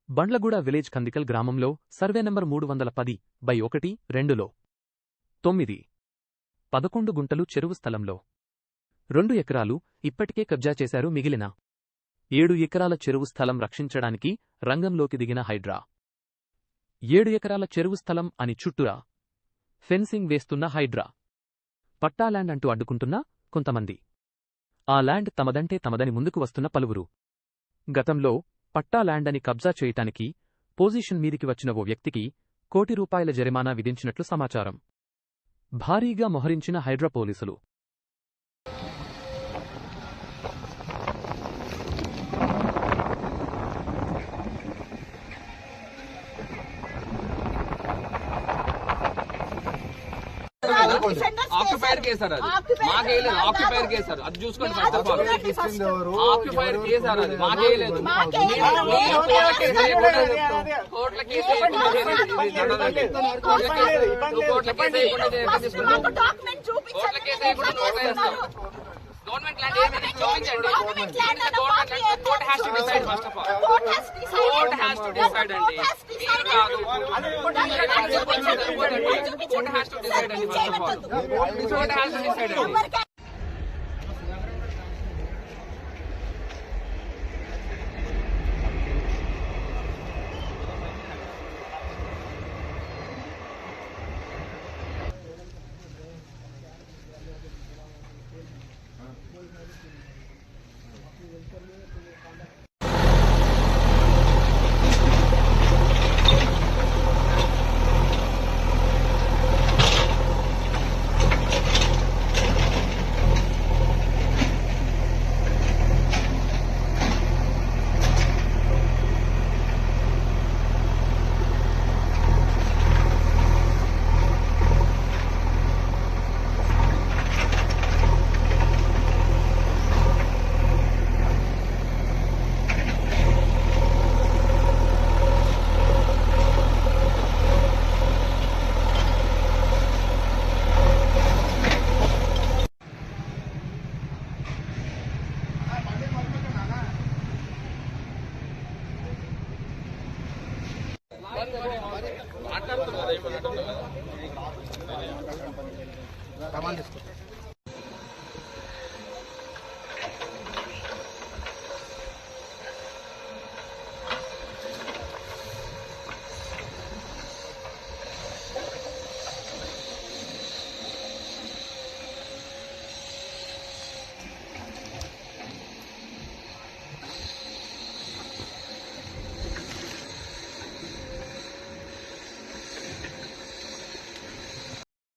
Bandlaguda village Kandikal గ్రామంలో survey number 310/1-2లో 9-11 గుంటలు చెరువు స్థలంలో 2 ఎకరాలు ఇప్పటికే కబ్జా చేశారు. మిగిలిన 7 ఎకరాల చెరువు స్థలం రక్షించడానికి రంగంలోకి దిగిన హైడ్రా. 7 ఎకరాల చెరువు స్థలం అని చుట్టూరా ఫెన్సింగ్ వేస్తున్న హైడ్రా. పట్టా ల్యాండ్ అంటూ అడ్డుకుంటున్న కొంతమంది. ఆ ల్యాండ్ తమదంటే తమదని ముందుకు వస్తున్న పలువురు. గతంలో పట్టా ల్యాండ్ అని కబ్జా చేయటానికి పొజిషన్ మీదికి వచ్చిన ఓ వ్యక్తికి ₹1 కోటి జరిమానా విధించినట్లు సమాచారం. భారీగా మొహరించిన హైడ్రా పోలీసులు. ఆక్యుపైర్ కేసారు, అది మాకేయలేదు. ఆక్యుపైర్ కేసారు, అది చూసుకోండి. ఫస్ట్ ఆఫ్ ఆల్ ఆక్యుపైర్ కేసారు, అది మాకేయలేదు. కోట్ల కేసు గవర్నమెంట్ ల్యాండ్ ఏది చూపించండి. Court has to decide. First of all court has to decide అండి. మీరు కాదు, కోర్ట్ హ్యాస్ టు డిసైడ్ అండి. First of all court has to decide అండి. మాట్లాడుతున్నారు.